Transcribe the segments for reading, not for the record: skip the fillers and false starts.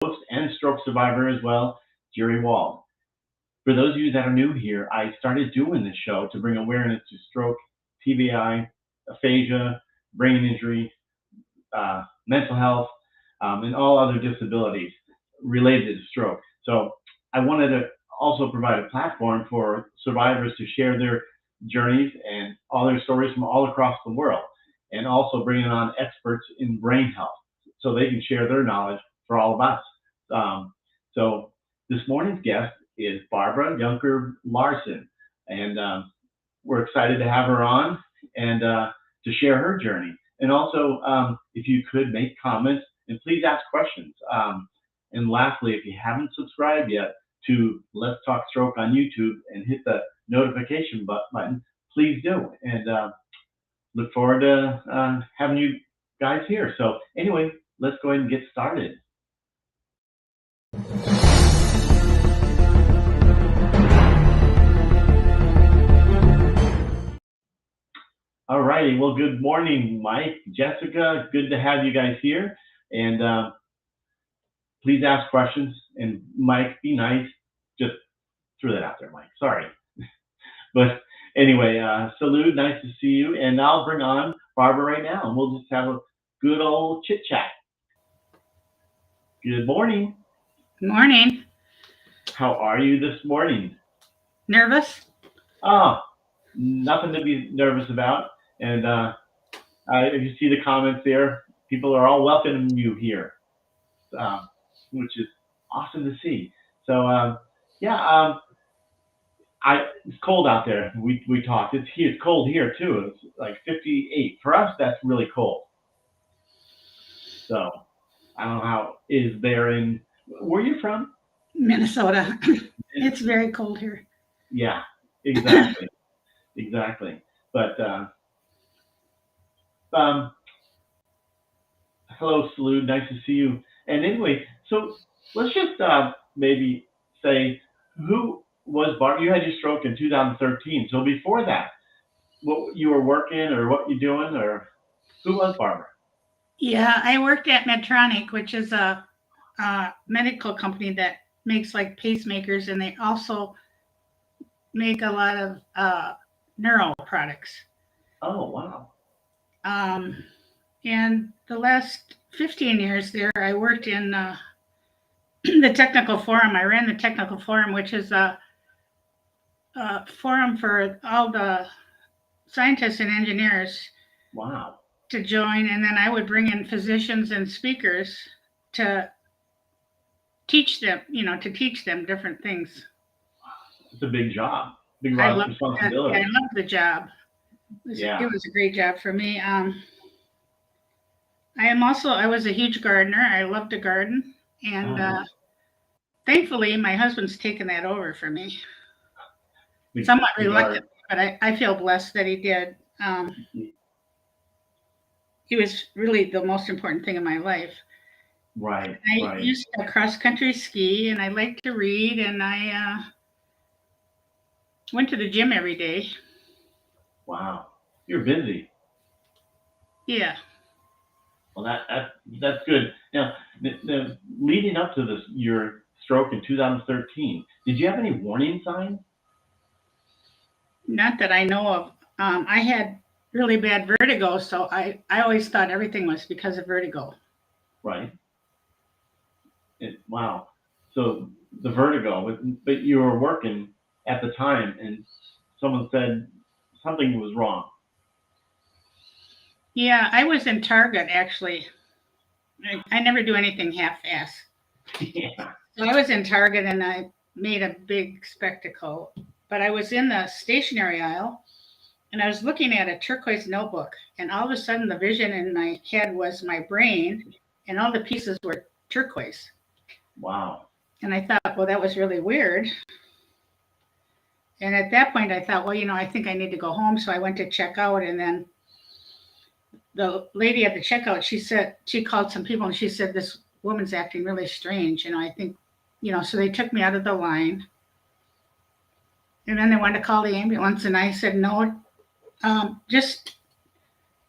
host and stroke survivor as well, Jerry Wald. For those of you that are new here, I started doing this show to bring awareness to stroke, TBI, aphasia, brain injury, mental health, and all other disabilities related to stroke. So I wanted to also provide a platform for survivors to share their journeys and all their stories from all across the world, and also bringing on experts in brain health so they can share their knowledge for all of us. So this morning's guest is Barbara Yunker Larson, and we're excited to have her on and to share her journey. And also, if you could make comments and please ask questions. And lastly, if you haven't subscribed yet to Let's Talk Stroke on YouTube and hit the notification button, please do. And look forward to having you guys here. So anyway, let's go ahead and get started. All righty. Well, good morning, Mike, Jessica. Good to have you guys here. And please ask questions. And Mike, be nice. Just threw that out there, Mike. Sorry. But anyway, salute. Nice to see you. And I'll bring on Barbara right now, and we'll just have a good old chit chat. Good morning. Good morning. How are you this morning? Nervous? Oh, nothing to be nervous about. And if you see the comments there, people are all welcoming you here, which is awesome to see. So it's cold out there. We talked. It's cold here too. It's like 58. For us, that's really cold. So I don't know how it is there in. Where are you from? Minnesota. It's very cold here. Yeah, exactly. Exactly. But hello, Salute. Nice to see you. And anyway, so let's just maybe say, who was Barbara? You had your stroke in 2013. So before that, what you were working or what you doing, or who was Barbara? Yeah, I worked at Medtronic, which is a medical company that makes like pacemakers, and they also make a lot of neuro products. Oh, wow. And the last 15 years there, I worked in the technical forum. I ran the technical forum, which is a forum for all the scientists and engineers. Wow. To join, and then I would bring in physicians and speakers to teach them, different things. It's a big job. Big responsibility. I loved the job. It was a great job for me. I was a huge gardener. I loved to garden, and thankfully my husband's taken that over for me. Somewhat reluctant, but I feel blessed that he did. He was really the most important thing in my life. Right. I used to cross-country ski, and I liked to read, and I went to the gym every day. Wow. You're busy. Yeah. Well, that's good. Now, the leading up to your stroke in 2013, did you have any warning signs? Not that I know of. I had really bad vertigo, so I always thought everything was because of vertigo. Right. Wow. So the vertigo, but you were working at the time, and someone said something was wrong. Yeah, I was in Target, actually. I never do anything half-ass. Yeah. So I was in Target, and I made a big spectacle. But I was in the stationery aisle, and I was looking at a turquoise notebook, and all of a sudden the vision in my head was my brain, and all the pieces were turquoise. Wow. And I thought, well, that was really weird. And at that point I thought, well, I think I need to go home. So I went to check out, and then the lady at the checkout, she called some people, and she said, this woman's acting really strange. I think, so they took me out of the line. And then they wanted to call the ambulance, and I said, no, just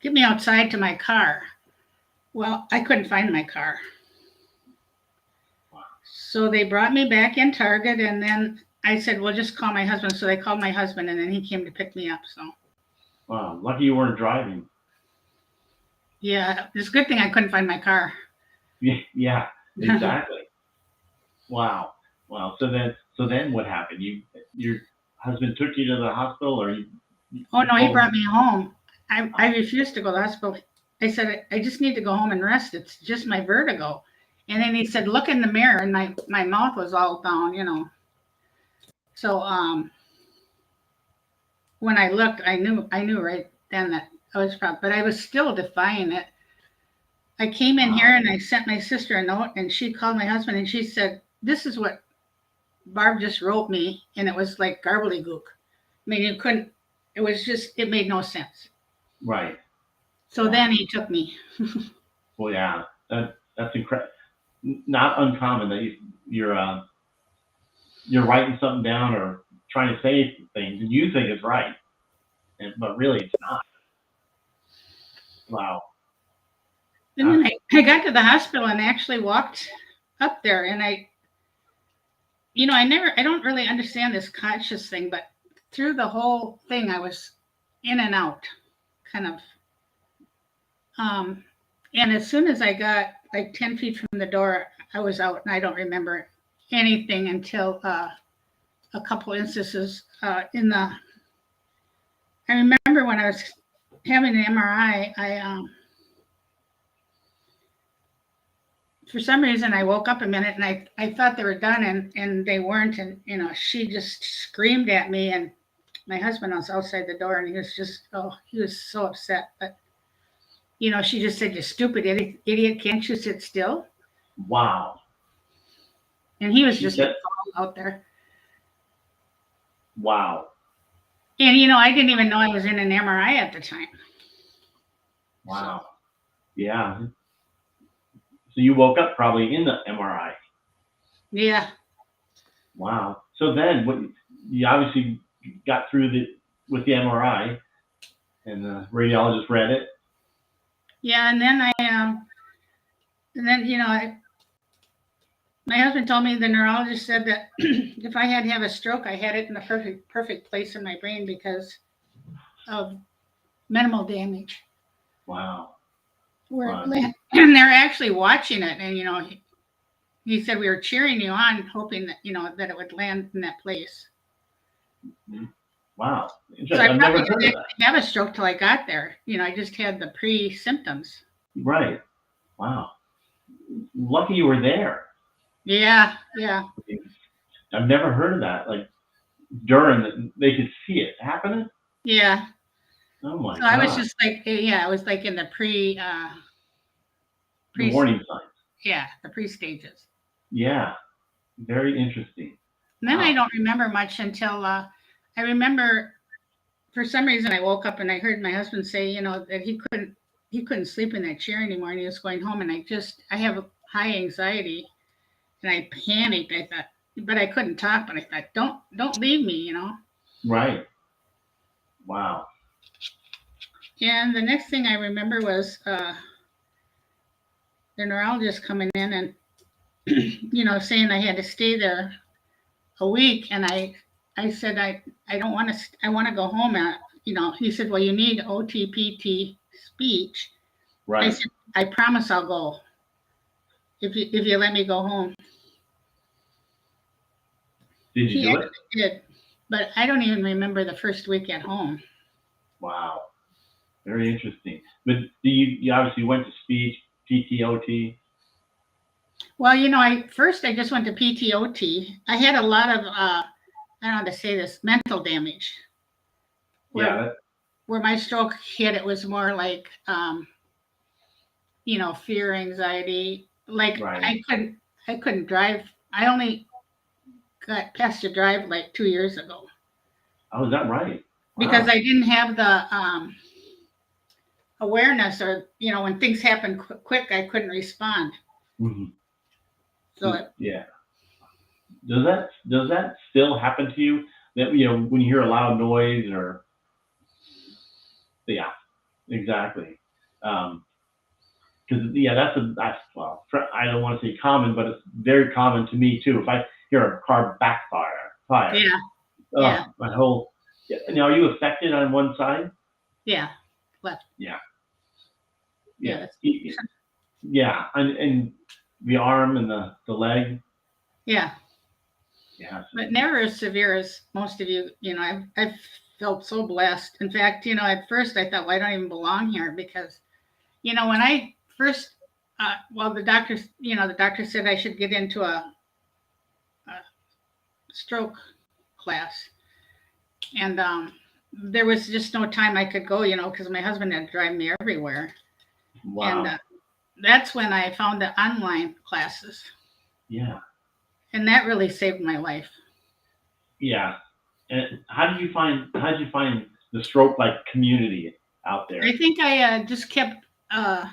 get me outside to my car. Well, I couldn't find my car. Wow. So they brought me back in Target, and then I said, well, just call my husband. So they called my husband, and then he came to pick me up. So Wow. Lucky you weren't driving. yeah, it's a good thing I couldn't find my car. Yeah, exactly. Wow. Wow. So then what happened? Your husband took you to the hospital, or you Oh no, he told brought him? me home. I refused to go to the hospital. I said, I just need to go home and rest. It's just my vertigo. And then he said, look in the mirror, and my mouth was all down, you know. So when I looked, I knew right then that I was probably, but I was still defying it. I came in here Wow. and I sent my sister a note, and she called my husband, and she said, this is what Barb just wrote me, and it was like garbly-gook. I mean, you couldn't. It was just, it made no sense. Right. So then Wow. he took me. Well, yeah. That's incredible. Not uncommon that you're writing something down or trying to say things, and you think it's right, but really it's not. Wow. And then That's I got to the hospital and actually walked up there, and I don't really understand this conscious thing, but through the whole thing, I was in and out, kind of. Um, and as soon as I got like 10 feet from the door, I was out, and I don't remember anything until a couple instances in the. I remember when I was having an MRI, for some reason I woke up a minute and I thought they were done, and they weren't, and she just screamed at me, and my husband was outside the door, and he was so upset, but she just said, you stupid idiot, can't you sit still? wow. And he was She just said, out there. wow. And I didn't even know I was in an MRI at the time. So Wow. Yeah. So you woke up probably in the MRI. yeah. Wow. So then, what you obviously got through with the MRI, and the radiologist read it. Yeah, and then my husband told me, the neurologist said that if I had to have a stroke, I had it in the perfect place in my brain because of minimal damage. Wow. Where Wow. and they're actually watching it, and he said we were cheering you on, hoping that that it would land in that place. Wow. So I Interesting. I've probably never heard of didn't that. have a stroke till I got there. I just had the pre-symptoms. Right. Wow. Lucky you were there. Yeah, yeah, I've never heard of that. Like during they could see it happening. yeah. Oh my So I was God. just like, yeah, I was like in the The pre, warning signs. yeah, the pre stages. Yeah. Very interesting. And then I Wow. don't remember much until I remember, for some reason I woke up and I heard my husband say, that he couldn't sleep in that chair anymore, and he was going home, and I have high anxiety, and I panicked. I thought, but I couldn't talk, but I thought, don't leave me. Right. Wow. And the next thing I remember was the neurologist coming in and saying I had to stay there a week, and I said I don't want to. I want to go home. He said, well, you need OTPT speech. I Right. said, I promise I'll go if you let me go home. Did you He do it? actually did, but I don't even remember the first week at home. Wow. Very interesting. But you obviously went to speech, PTOT. Well, I just went to PTOT. I had a lot of I don't know how to say this, mental damage. Where Yeah. where my stroke hit, it was more like fear, anxiety. Like Right. I couldn't drive. I only got past to drive like 2 years ago Oh, is that right? because Wow. I didn't have the awareness, or when things happen quick, I couldn't respond. Hmm. So Yeah. Does that still happen to you? That when you hear a loud noise or yeah, exactly. Um, because yeah, that's well, I don't want to say common, but it's very common to me too. If I hear a car fire, Yeah, yeah, oh, my whole. Yeah, now, are you affected on one side? yeah. Left. Yeah, Yeah, yeah, yeah, and the arm and the leg. yeah. Yeah, But never as severe as most of you. I've felt so blessed. In fact, at first I thought, well, I don't even belong here because, when I first, well, the doctor said I should get into a stroke class, and there was just no time I could go, because my husband had to drive me everywhere, and wow. that's when I found the online classes, Yeah, and that really saved my life. yeah. And how did you find the stroke like community out I there? think I just kept. I'm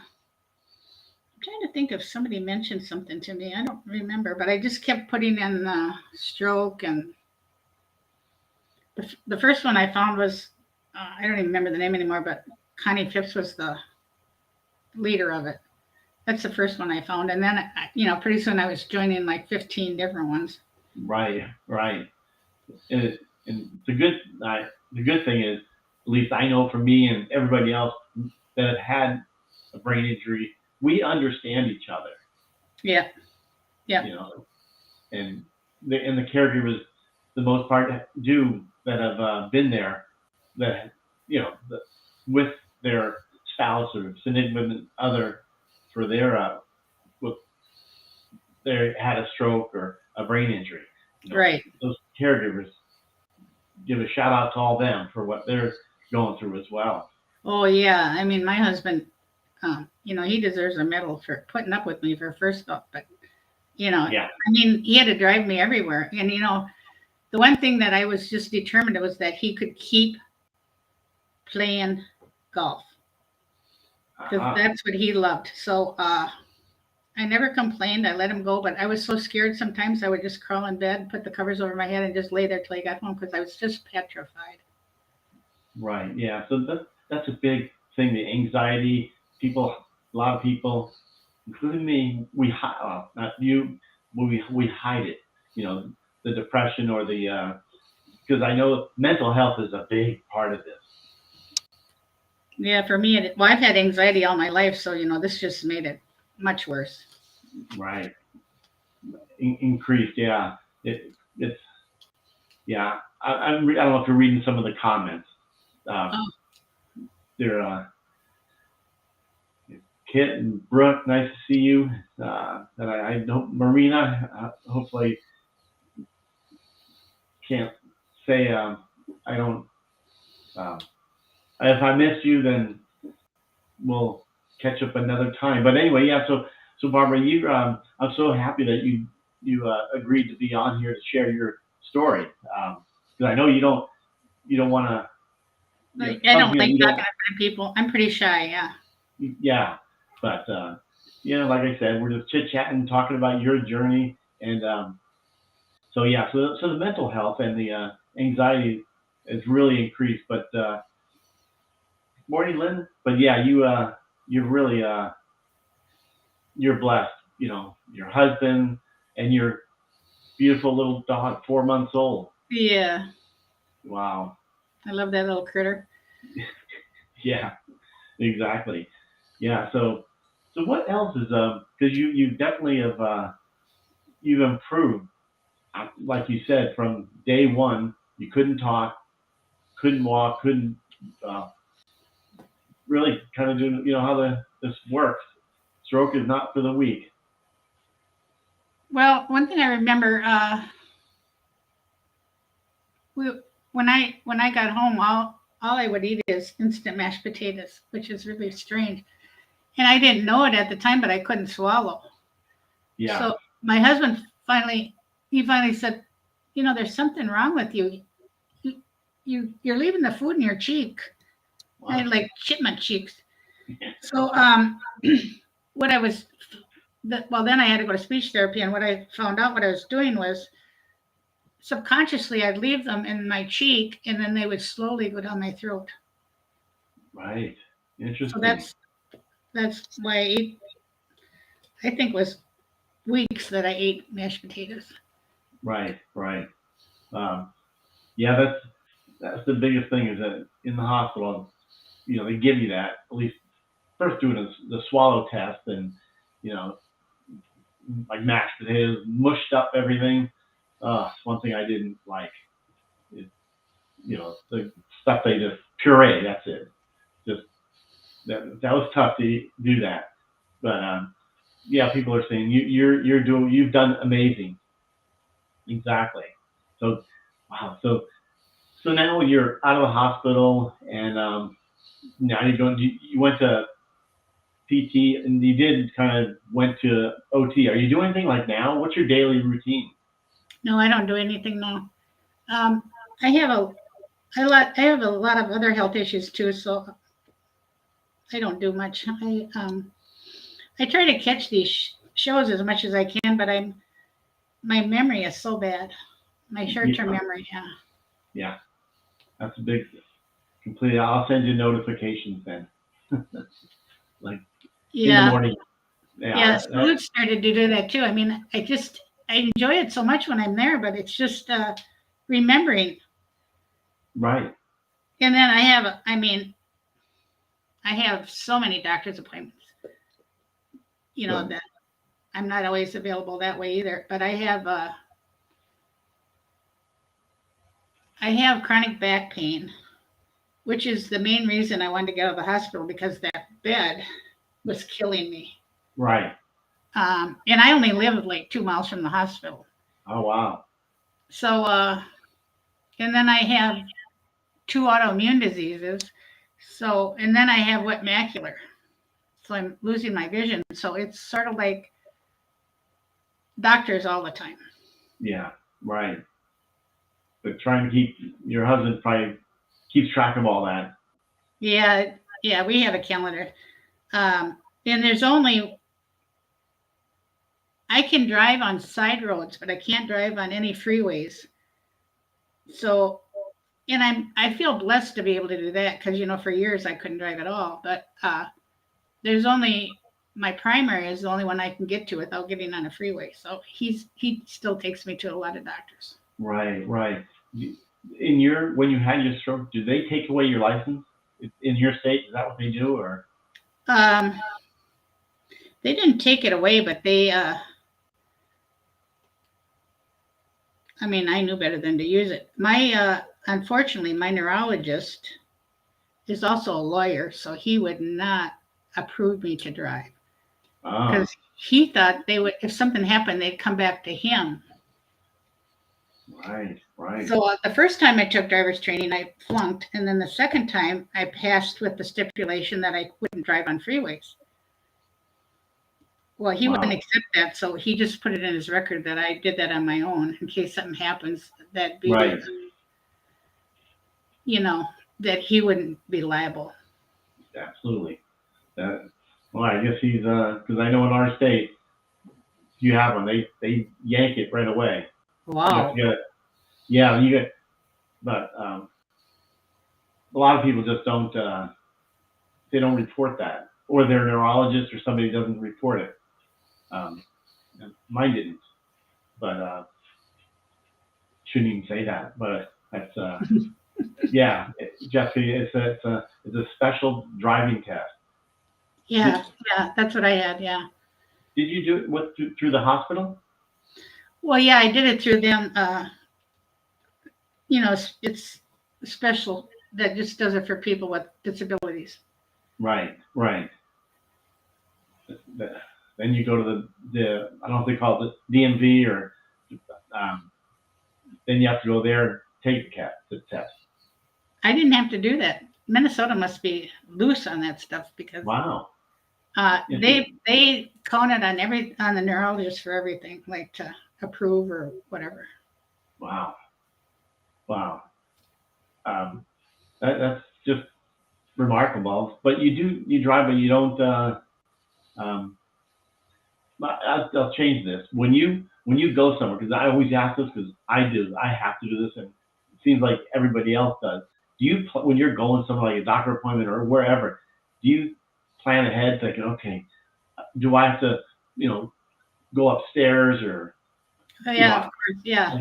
trying to think if somebody mentioned something to me. I don't remember, but I just kept putting in stroke, and the first one I found was I don't even remember the name anymore, but Connie Phipps was the leader of it. That's the first one I found, and then pretty soon I was joining like 15 different ones. Right, right. And the good thing is, at least I know for me and everybody else that have had a brain injury, we understand each other. Yeah, yeah, You know, and the caregivers, the most part, do that have been there, that the, with their spouse or significant other for their with they had a stroke or a brain injury. right. Those caregivers, give a shout out to all them for what they're going through as well. Oh yeah, I mean my husband, he deserves a medal for putting up with me for first off, but Yeah, I mean he had to drive me everywhere, and the one thing that I was just determined was that he could keep playing golf because uh-huh. that's what he loved. So I never complained. I let him go, but I was so scared sometimes I would just crawl in bed, put the covers over my head, and just lay there till he got home because I was just petrified. Right. Yeah. So that's a big thing. The anxiety. People, a lot of people, including me, not you, we hide it. You know, the depression or the because I know mental health is a big part of this. Yeah, for me, well, I've had anxiety all my life, so this just made it much worse. Right. Increased. Yeah. It's yeah. I don't know if you're reading some of the comments. Uh, Oh, they're Kit and Brooke, nice to see you. And I know Marina, hopefully can't say I don't. Um, if I missed you, then we'll catch up another time. But anyway, yeah. So Barbara, I'm so happy that you agreed to be on here to share your story. Because I know you don't want to I come don't here. like You talking don't. in front of people. I'm pretty shy. Yeah. Yeah. But like I said, we're just chit chatting, talking about your journey, and so yeah. So the mental health and the anxiety has really increased. But morning, Lynn. But yeah, you're really you're blessed. Your husband and your beautiful little dog, 4 months old. Yeah. Wow. I love that little critter. Yeah, exactly. Yeah. So what else is because you definitely have you've improved. Like you said, from day one, you couldn't talk, couldn't walk, couldn't uh, really kind of do how this works. Stroke is not for the weak. Well, one thing I remember, we, when I got home, all I would eat is instant mashed potatoes, which is really strange. And I didn't know it at the time, but I couldn't swallow. Yeah. So my husband he finally said, there's something wrong with you. You, you're leaving the food in your cheek. I Wow. had like chipmunk cheeks. So what I was, well, then I had to go to speech therapy, and what I found out what I was doing was subconsciously I'd leave them in my cheek, and then they would slowly go down my throat. Right. So Interesting. that's why I ate. I think it was weeks that I ate mashed potatoes. Right, right. Um, yeah, that's the biggest thing is that in the hospital, they give you that at least first doing the swallow test and you know like mashed potatoes, mushed up everything. It's one thing I didn't like. It, the stuff they just puree. That's it. Just that was tough to do that. But yeah, people are saying you've done amazing. Exactly. So wow. So now you're out of the hospital and now you're going. You went to PT and you did kind of went to OT. Are you doing anything like now? What's your daily routine? No, I don't do anything now. Um, I have I have a lot of other health issues too, so I don't do much. I try to catch these shows as much as I can, but my memory is so bad. My short-term Yeah, memory, yeah. yeah, that's a big complete. I'll send you notifications then, like in the Yeah, morning. Yeah, yeah. Food started to do that too. I mean, I enjoy it so much when I'm there, but it's just remembering. right. And then I mean, I have so many doctor's appointments. Good. That I'm not always available that way either. But I have chronic back pain, which is the main reason I wanted to get out of the hospital because that bed was killing me. Right. And I only live like 2 miles from the hospital. Oh wow. So, and then I have two autoimmune diseases. So, and then I have wet macular. So I'm losing my vision. So it's sort of like doctors all the time. Yeah. Right. But trying to keep your husband probably keeps track of all that. Yeah, yeah, we have a calendar. And there's only, I can drive on side roads, but I can't drive on any freeways. So, and I feel blessed to be able to do that because, for years I couldn't drive at all. But there's only, my primary is the only one I can get to without getting on a freeway. So he still takes me to a lot of doctors. Right. Right. In your when you had your stroke, do they take away your license in your state? Is that what they do, or? Um, they didn't take it away, but I mean, I knew better than to use it. Unfortunately, my neurologist is also a lawyer, so he would not approve me to drive Oh, because he thought they would, if something happened, they'd come back to him. right. Right. So the first time I took driver's training, I flunked, and then the second time I passed with the stipulation that I wouldn't drive on freeways. Well, he wouldn't Wow. accept that, so he just put it in his record that I did that on my own in case something happens. That'd be, Right. you know, that he wouldn't be liable. Absolutely. That, well, I guess he's because I know in our state, if you have one, they yank it right away. You have to Wow. get it. Yeah, you get, but a lot of people just don't. They don't report that, or their neurologist or somebody doesn't report it. Um, Mine didn't, but shouldn't even say that. But that's yeah, Jesse, it's a special driving test. Did, Yeah, yeah, that's what I had. Yeah. did you do it through the hospital? Well, yeah, I did it through them. It's special that just does it for people with disabilities. Right, right. Then you go to the I don't know if they call it the DMV or um, then you have to go there and take the test. I didn't have to do that. Minnesota must be loose on that stuff because Wow. they count it on the neurologist for everything, like to approve or whatever. Wow. Wow. Um, that's just remarkable. But you drive, but you don't. Um, I'll change this. When you go somewhere, because I always ask this because I have to do this, and it seems like everybody else does. Do you when you're going somewhere like a doctor appointment or wherever, do you plan ahead thinking, okay, do I have to go upstairs or, Oh, you know, yeah, of course. Yeah.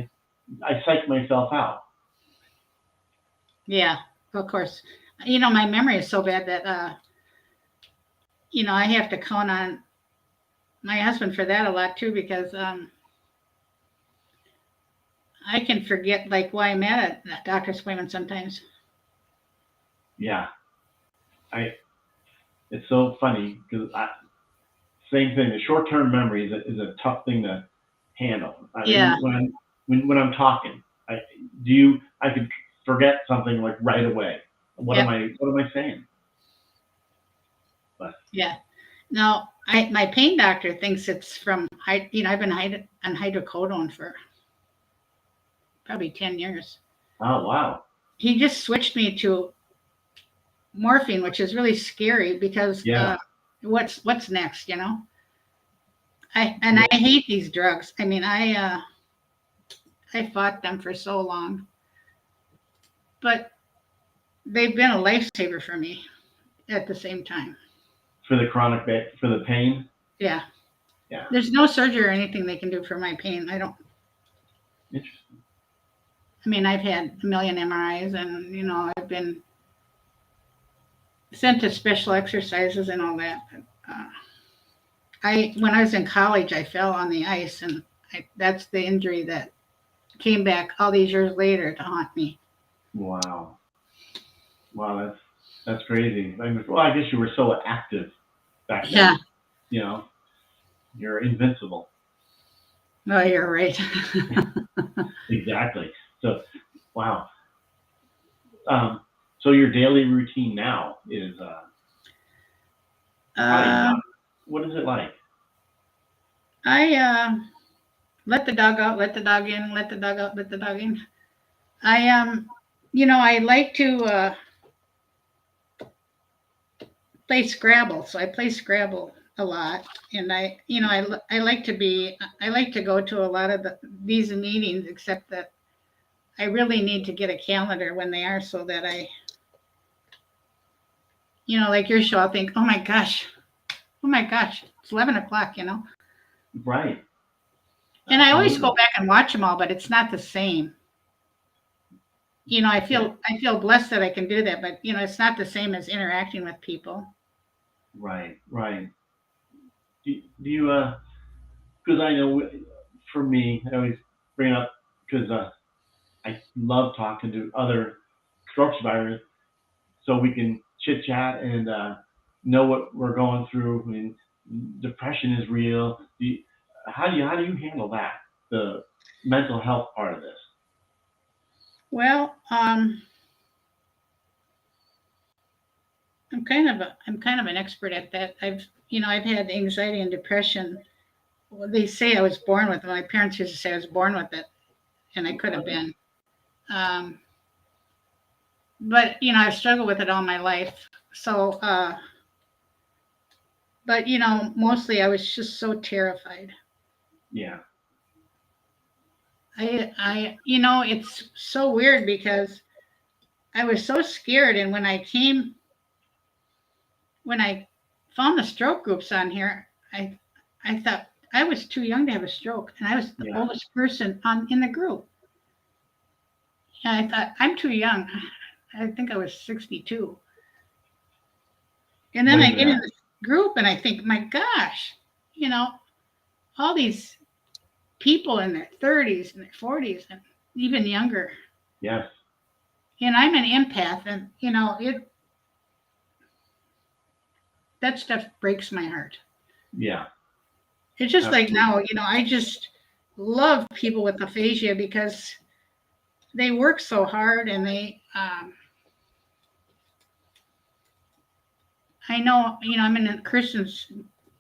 I psych myself out. Yeah, of course. My memory is so bad that, I have to count on my husband for that a lot too, because I can forget like why I'm at a doctor's appointment sometimes. Yeah, I. It's so funny because same thing. The short-term memory is a tough thing to handle. I Yeah, mean, when I'm talking, I could forget something like right away. yep, What am I saying? But yeah. Now, my pain doctor thinks it's from I've been on hydrocodone for probably 10 years. oh wow, He just switched me to morphine, which is really scary because yeah, what's next, you know? yeah, I hate these drugs. I mean, I fought them for so long, but they've been a lifesaver for me at the same time. for the for the pain. Yeah. Yeah, There's no surgery or anything they can do for my pain. interesting. I mean, I've had a million MRIs and, I've been sent to special exercises and all that. But, when I was in college, I fell on the ice, and that's the injury that came back all these years later to haunt me. Wow, wow, that's crazy. I mean, well, I guess you were so active back Yeah. then. You know, you're invincible. Oh, you're right. Exactly. So, wow. Um, so your daily routine now is how do you uh, not? What is it like? I let the dog out, let the dog in, let the dog out, let the dog in. I I like to play Scrabble, so I play Scrabble a lot, and I like to go to a lot of these meetings, except that I really need to get a calendar when they are, so that like your show, I'll think, oh my gosh, it's 11 o'clock, Right. and I always go Absolutely. back and watch them all, but it's not the same. Yeah. I feel blessed that I can do that, but it's not the same as interacting with people. Right. Right. Do you because I know for me, I always bring it up because I love talking to other stroke survivors so we can chit chat and know what we're going through. I mean, depression is real. How do you handle that? The mental health part of this. Well, I'm kind of an expert at that. I've had anxiety and depression. Well, they say I was born with it. My parents used to say I was born with it, and I could have been. Um, but I've struggled with it all my life. So, but mostly I was just so terrified. Yeah. It's so weird because I was so scared, and when I found the stroke groups on here, I thought I was too young to have a stroke, and I was the Yeah. oldest person in the group. And I thought I'm too young. I think I was 62. And then Believe I it or get in not. this group and I think, my gosh, you know, all these people in their 30s and their 40s and even younger. Yes. And I'm an empath, and that stuff breaks my heart. Yeah. It's just like Absolutely. now, I just love people with aphasia because they work so hard, and I know, I'm in a Christian's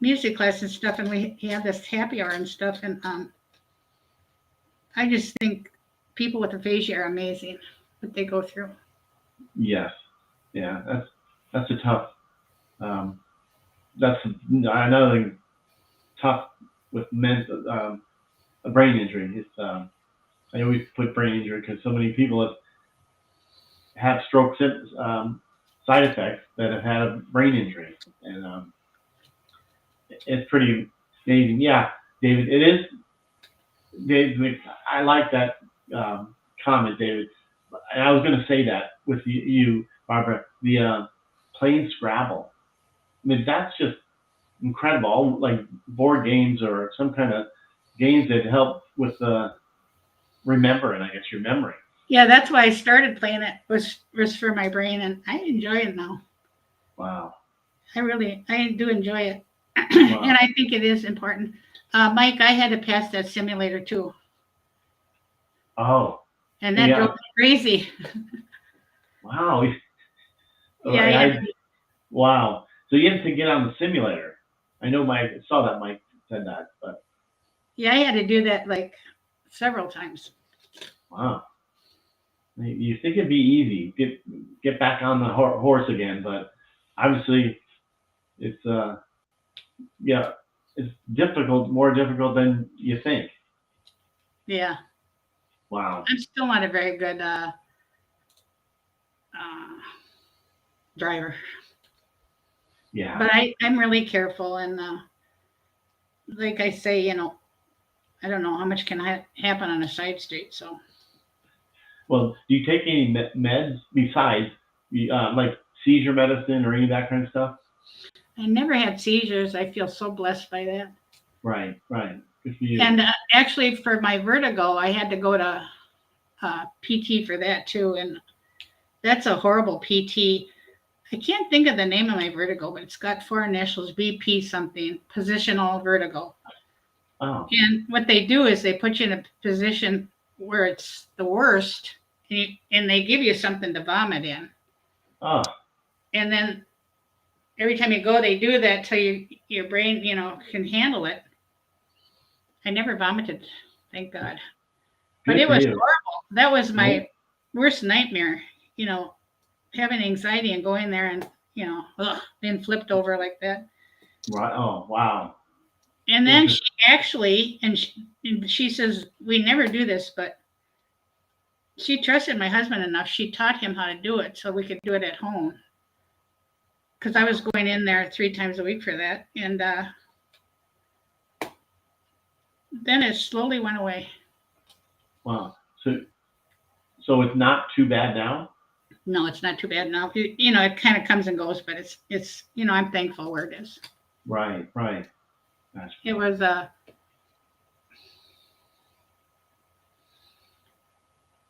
music class and stuff, and we have this happy hour and stuff, and I just think people with aphasia are amazing, what they go through. Yes. Yeah. That's a tough. Um, that's another thing tough with a brain injury. It's I always put brain injury because so many people have stroke side effects that have had a brain injury, and it's pretty. Amazing. Yeah, David, it is. David, I like that comment, David. And I was going to say that with you, Barbara, the playing Scrabble. I mean, that's just incredible. All, like board games or some kind of games that help with remembering, I guess, your memory. Yeah, that's why I started playing it was for my brain, and I enjoy it now. Wow. I do enjoy it, Wow. and I think it is important. Mike, I had to pass that simulator too, Oh, and that drove yeah. me crazy. Wow. Yeah, I had to, Wow. So you have to get on the simulator. I know Mike saw that Mike said that, but yeah, I had to do that like several times. wow. You think it'd be easy, get back on the horse again, but obviously it's yeah, it's difficult, more difficult than you think. Yeah, Wow. I'm still not a very good uh, driver, Yeah. but I'm really careful, and like I say, I don't know how much can happen on a side street. So Well, do you take any meds besides like seizure medicine or any of that kind of stuff? I never had seizures. I feel so blessed by that. Right. Right. Good for you. And actually, for my vertigo, I had to go to PT for that too, and that's a horrible PT. I can't think of the name of my vertigo, but it's got four initials, BP something, positional vertigo. Oh. And what they do is they put you in a position where it's the worst, and they give you something to vomit in. Oh. And then every time you go, they do that till your brain, can handle it. I never vomited, thank God. But Good it for was you. horrible. That was Yeah. my worst nightmare, you know, having anxiety and going there and, being flipped over like that. Right. Oh. Wow. And then she Interesting. actually, and she says, we never do this, but she trusted my husband enough. She taught him how to do it so we could do it at home. Because I was going in there 3 times a week for that. And then it slowly went away. Wow. So it's not too bad now. No, it's not too bad now. It kind of comes and goes, but it's I'm thankful where it is. Right. Right. Gotcha. It was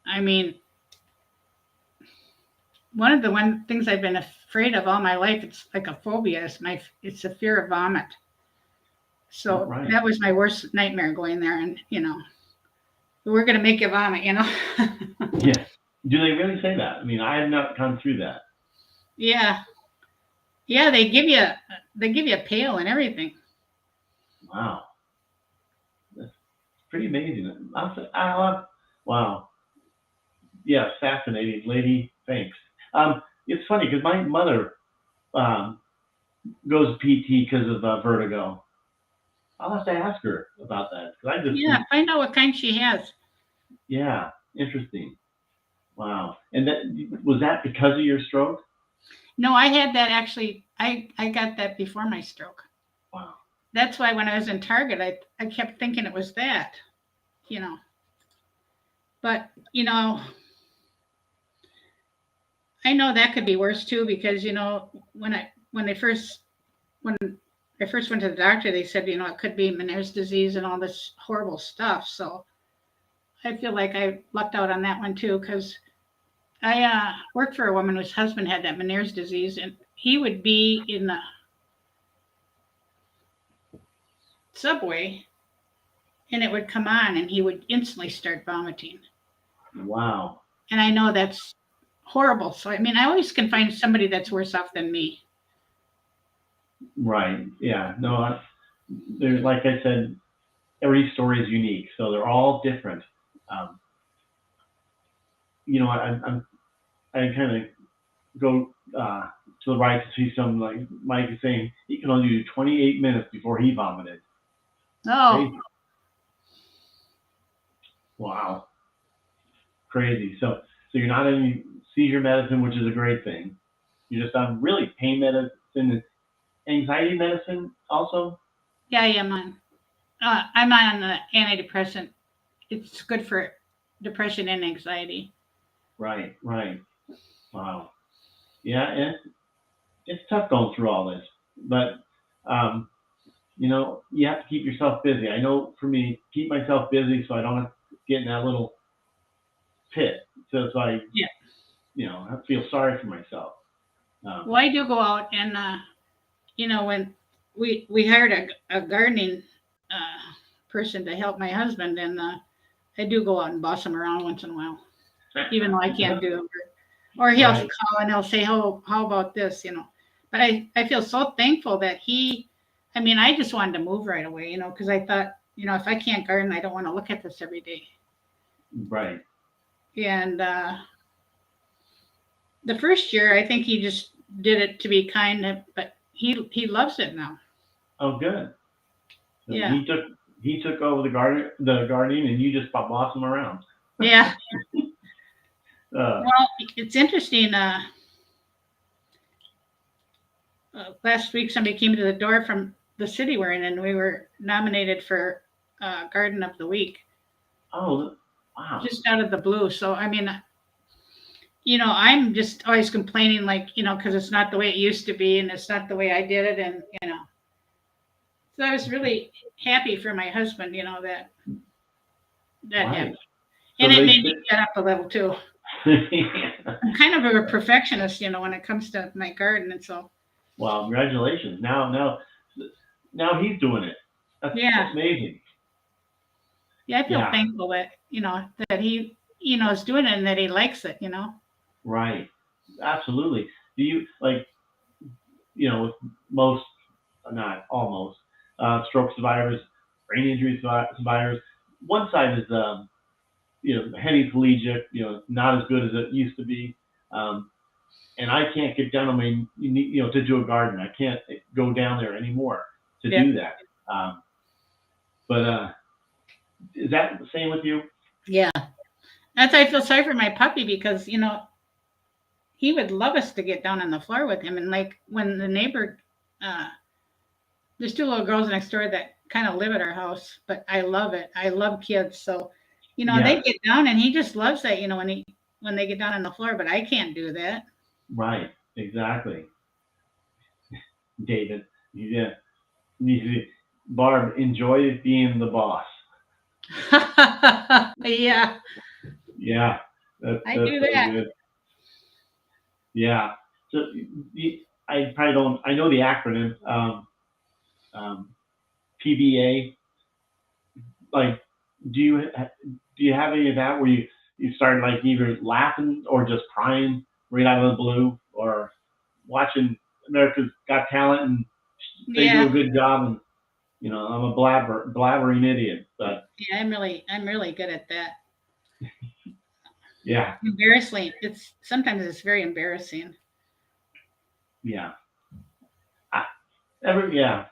I mean, one things I've been afraid of all my life, it's like a phobia, it's a fear of vomit. Oh, So right. that was my worst nightmare going there, and we're gonna make you vomit. Yeah. Do they really say that? I mean, I have not gone through that. Yeah, yeah, they give you a pail and everything. Wow. That's pretty amazing. Wow. Yeah, fascinating, lady. Thanks. It's funny because my mother um, goes PT because of vertigo. I'll have to ask her about that because I just Yeah, think, find out what kind she has. yeah, interesting. Wow. And that was that because of your stroke? No, I had that actually. I got that before my stroke. Wow. That's why when I was in Target, I kept thinking it was that, you know. But I know that could be worse too because when I first went to the doctor, they said it could be Meniere's disease and all this horrible stuff. So I feel like I lucked out on that one too because I worked for a woman whose husband had that Meniere's disease, and he would be in the subway and it would come on and he would instantly start vomiting. Wow. And I know that's horrible. So I mean, I always can find somebody that's worse off than me. Right. Yeah. No, there's like I said, every story is unique, so they're all different. Um, I kind of go to the right to see some like Mike is saying he can only do 28 minutes before he vomited. Oh, Crazy. Wow. Crazy. So you're not in seizure medicine, which is a great thing. You're just on really pain medicine and anxiety medicine also. yeah, I am on. I'm on an antidepressant. It's good for depression and anxiety. Right, right. Wow. Yeah, and it's tough going through all this, but um, you have to keep yourself busy. I know for me, keep myself busy so I don't have to get in that little pit. So I, Yeah. I feel sorry for myself. Um, Well, I do go out and when we hired a gardening person to help my husband, and I do go out and boss him around once in a while, even though I can't do it. Or he'll right, call and he'll say, how about this? But I feel so thankful that I mean, I just wanted to move right away, because I thought, if I can't garden, I don't want to look at this every day. right. And the first year, I think he just did it to be kind, but he loves it now. Oh, good. So Yeah. he took over the gardening, and you just boss him around. Yeah. Uh, Well, it's interesting. Last week, somebody came to the door from the city we're in, and we were nominated for Garden of the Week oh, wow. just out of the blue. So, I mean, I'm just always complaining, like, because it's not the way it used to be, and it's not the way I did it, and. So I was really happy for my husband, that Right. happened, So and it they made me get up a level too. I'm kind of a perfectionist, when it comes to my garden, and so Well, congratulations. Now he's doing it. That's yeah, amazing. yeah, I feel Yeah, thankful that that he is doing it and that he likes it. right. Absolutely. Do you like, with most, not almost, stroke survivors, brain injury survivors, one side is, hemiplegic, not as good as it used to be. Um, and I can't get down on my, to do a garden. I can't go down there anymore to Yeah, do that. But is that the same with you? yeah. That's why I feel sorry for my puppy because he would love us to get down on the floor with him, and like when the neighbor, uh, there's two little girls next door that kind of live at our house, but I love it. I love kids, so they Yes, get down, and he just loves that. When they get down on the floor, but I can't do that. right, exactly. David, yeah, you- Barb, enjoy being the boss. Yeah, Yeah, I that's do so that. good. Yeah. So I probably don't. I know the acronym um, PBA. Like, do you have any of that where you started like either laughing or just crying right out of the blue, or watching America's Got Talent and they do Yeah, a good job, and I'm a blabbering idiot, but yeah, I'm really good at that. yeah, Embarrassing. Sometimes it's very embarrassing. yeah. I, yeah.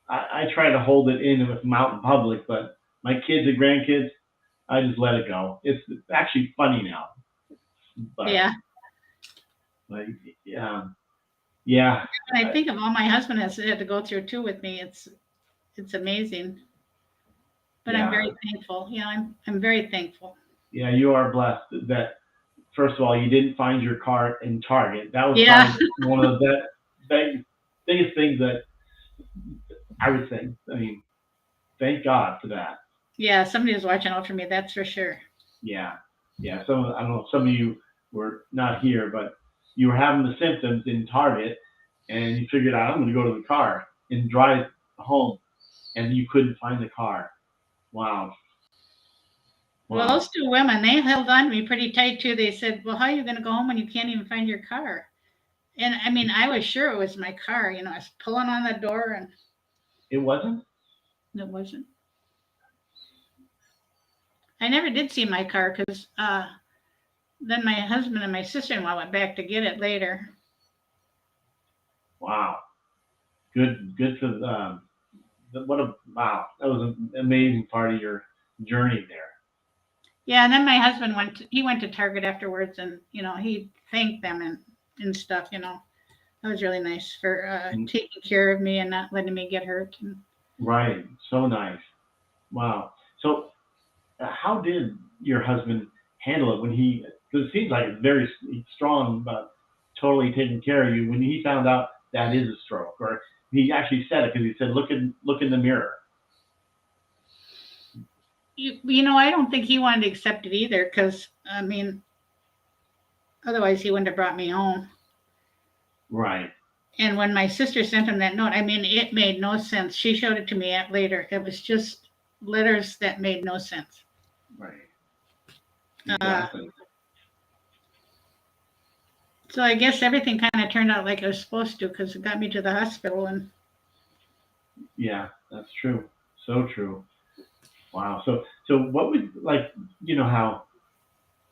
I try to hold it in with them out in public, but my kids and grandkids, I just let it go. It's actually funny now, but Yeah. like, yeah, yeah, When I I, think of all my husband has had to go through too with me, it's amazing. But I'm yeah, very thankful. I'm very thankful. yeah. You are blessed that first of all you didn't find your car in Target. That was Yeah. probably one of the biggest things that I would say. I mean, thank God for that. Yeah, somebody was watching out for me, that's for sure. Yeah, yeah. I don't know. Some of you were not here, but you were having the symptoms in Target, and you figured out I'm going to go to the car and drive home, and you couldn't find the car. Wow, Well, wow. those two women, they held on to me pretty tight too. They said, "Well, how are you going to go home when you can't even find your car?" And I mean, I was sure it was my car. I was pulling on the door, and It wasn't. it wasn't. I never did see my car because then my husband and my sister-in-law went back to get it later. Wow, good for what a wow. That was an amazing part of your journey there. Yeah, and then my husband he went to Target afterwards, and he thanked them and stuff. That was really nice for Mm, taking care of me and not letting me get hurt. And right, so nice. Wow. So how did your husband handle it when he? Because it seems like it's very strong, but totally taking care of you. When he found out that is a stroke, or he actually said it because he said, look in the mirror." I don't think he wanted to accept it either, because I mean, otherwise he wouldn't have brought me home. Right. And when my sister sent him that note, I mean, it made no sense. She showed it to me later. It was just letters that made no sense. Right. Uh, Exactly. so I guess everything kind of turned out like it was supposed to, because it got me to the hospital. And Yeah, that's true. So true. Wow. So what would, like, how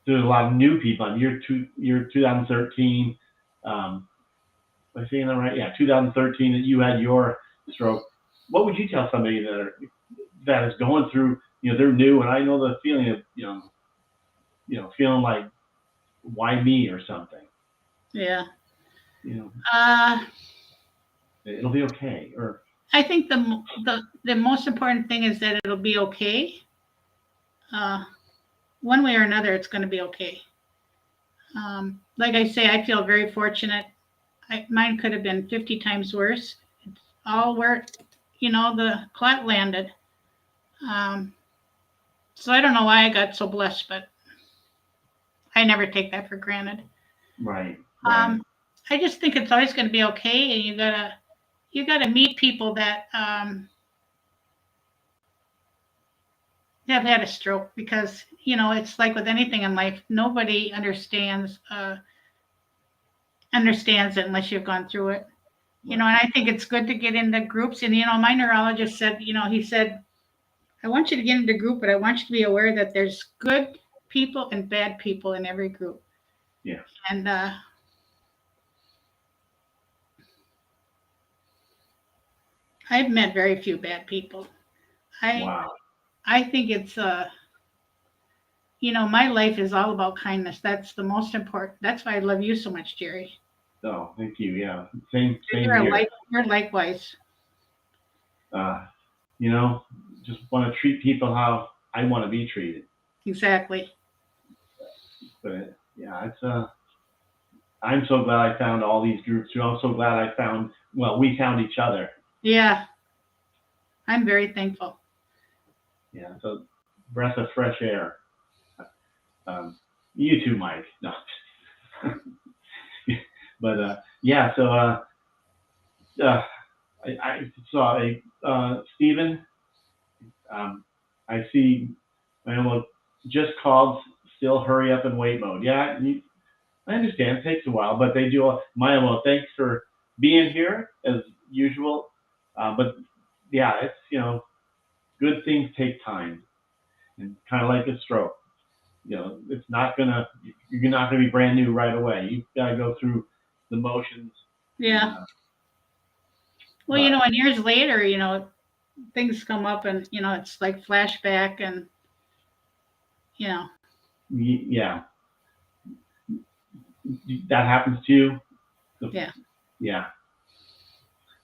there's a lot of new people in year 2013. Um, am I saying that right? Yeah, 2013 that you had your stroke. What would you tell somebody that is going through? They're new, and I know the feeling of feeling like, why me or something. yeah, You know, uh, it'll be okay. Or I think the most important thing is that it'll be okay. Uh, one way or another, it's going to be okay. Like I say, I feel very fortunate. Mine could have been 50 times worse. It's all where, the clot landed. Um, so I don't know why I got so blessed, but I never take that for granted. right, right, Um, I just think it's always going to be okay, and you gotta meet people that have had a stroke, because it's like with anything in life, nobody understands it unless you've gone through it. And right. I think it's good to get into groups. And my neurologist said, he said, I want you to get into a group, but I want you to be aware that there's good people and bad people in every group. Yeah. And I've met very few bad people. I Wow. I think it's my life is all about kindness. That's the most important. That's why I love you so much, Jerry. Oh, thank you. Yeah. Same You're a here. like you're likewise. Uh, you know, just want to treat people how I want to be treated. Exactly. But yeah, I'm so glad I found all these groups too. I'm so glad we found each other. Yeah, I'm very thankful. Yeah. So breath of fresh air. Um, you too, Mike. No. But yeah. So uh, I saw a Stephen. Um, I see my almost just called, still hurry up and wait mode. Yeah, I understand. It takes a while, but they do. Maya, well, thanks for being here as usual. But yeah, it's good things take time, and kind of like a stroke. It's not gonna. You're not gonna be brand new right away. You've got to go through the motions. And, Yeah. Well, but and years later, things come up, and it's like flashback, and you know, yeah, that happens to you. yeah, Yeah,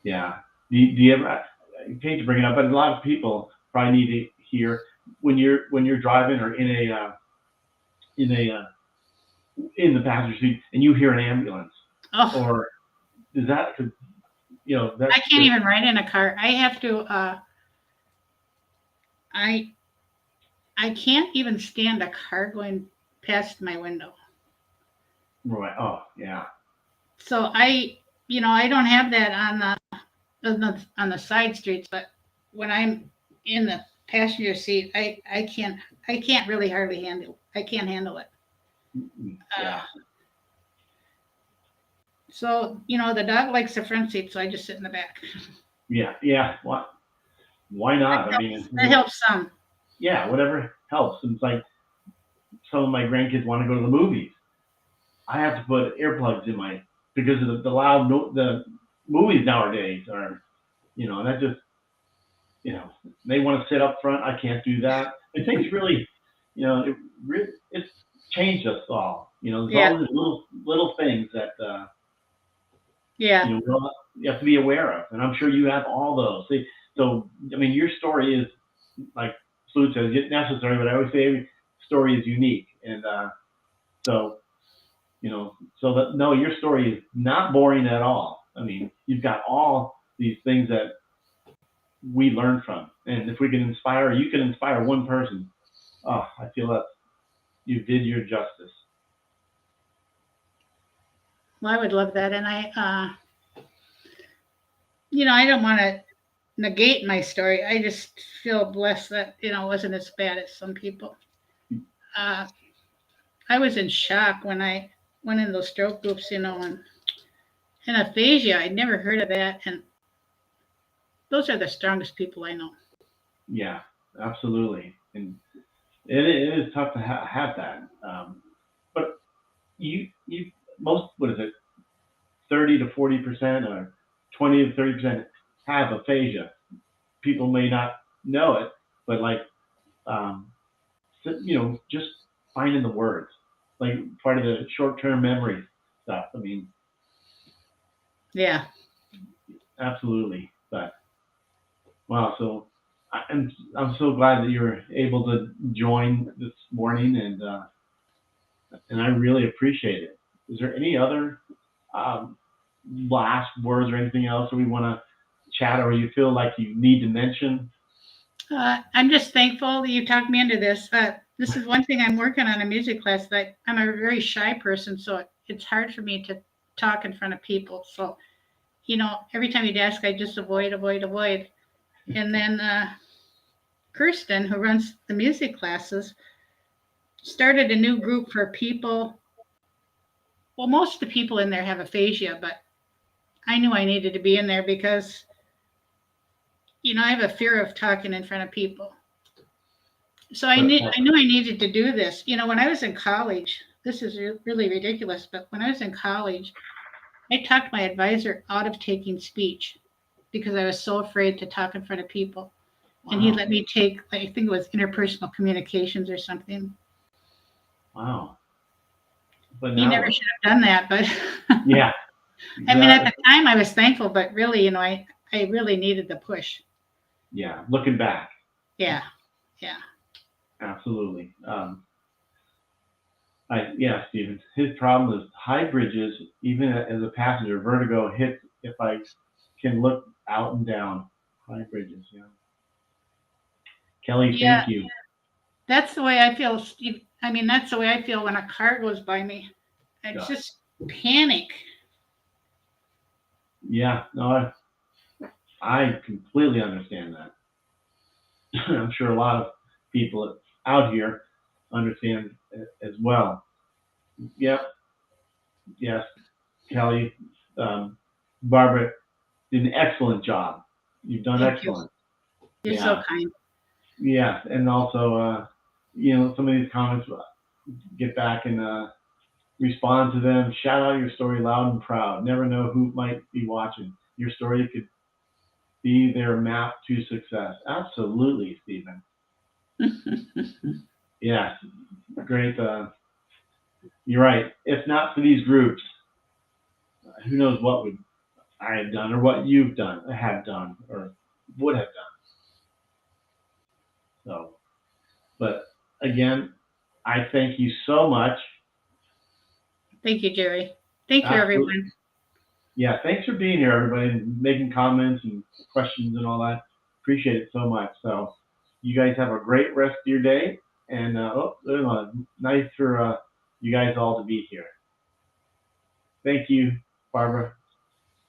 yeah. Do you ever? I hate to bring it up, but a lot of people probably need to hear when you're driving or in a in the passenger seat and you hear an ambulance, oh, or is that because I that's can't just even ride in a car. I have to. I I can't even stand a car going past my window. right. Oh yeah, So I don't have that on the side streets, but when I'm in the passenger seat, I can't really hardly handle. I can't handle it. yeah, Uh, so the dog likes the front seat, so I just sit in the back. yeah, yeah. Why not? I mean, That helps some. yeah, whatever helps. And it's like some of my grandkids want to go to the movies. I have to put earplugs in my because of the loud the movies nowadays are and that just they want to sit up front. I can't do that. And things really it's changed us all. There's Yeah, all these little things that yeah, you have to be aware of, and I'm sure you have all those. So I mean, your story is like flutes as necessary, but I always say every story is unique. And so, so that, no, your story is not boring at all. I mean, you've got all these things that we learn from. And if we can inspire, you can inspire one person. Oh, I feel that you did your justice. Well, I would love that. And I don't want to negate my story. I just feel blessed that, it wasn't as bad as some people. I was in shock when I went in those stroke groups, and aphasia. I'd never heard of that. And those are the strongest people I know. Yeah, absolutely. And it is tough to have that. But you most, what is it, 30 to 40% or 20 to 30% have aphasia. People may not know it, but like, just finding the words, like part of the short-term memory stuff. I mean, Yeah. absolutely. But wow, so I'm so glad that you were able to join this morning, and I really appreciate it. Is there any other last words or anything else that we want to chat, or you feel like you need to mention? I'm just thankful that you talked me into this. This is one thing I'm working on in music class. That I'm a very shy person, so it's hard for me to talk in front of people. So, every time you'd ask, I just avoid. And then Kirsten, who runs the music classes, started a new group for people. Well, most of the people in there have aphasia, but I knew I needed to be in there because, I have a fear of talking in front of people. So I knew I needed to do this. When I was in college, this is really ridiculous, but when I was in college, I talked my advisor out of taking speech because I was so afraid to talk in front of people. Wow. And he let me take, I think it was interpersonal communications or something. Wow. But he never should have done that, but yeah. Exactly. I mean, at the time I was thankful, but really, I really needed the push. Yeah. Looking back. Yeah. Absolutely. Stephen. His problem is high bridges, even as a passenger, vertigo hits if I can look out and down. High bridges, yeah. Kelly, thank you. That's the way I feel, Steve. I mean, that's the way I feel when a car goes by me. I just panic. Yeah, no, I completely understand that. I'm sure a lot of people out here understand as well. Yep. Yes, Kelly, Barbara did an excellent job. You've done excellent. You're so kind. Yes, and also, some of these comments, get back and respond to them. Shout out your story loud and proud. Never know who might be watching. Your story could be their map to success. Absolutely, Stephen. Yes, great. You're right. If not for these groups, who knows what I have done or what you've done, have done, or would have done. So, but again, I thank you so much. Thank you, Jerry. Thank you, everyone. Yeah, thanks for being here, everybody, and making comments and questions and all that. Appreciate it so much. So, you guys have a great rest of your day, and nice for you guys all to be here. Thank you, Barbara.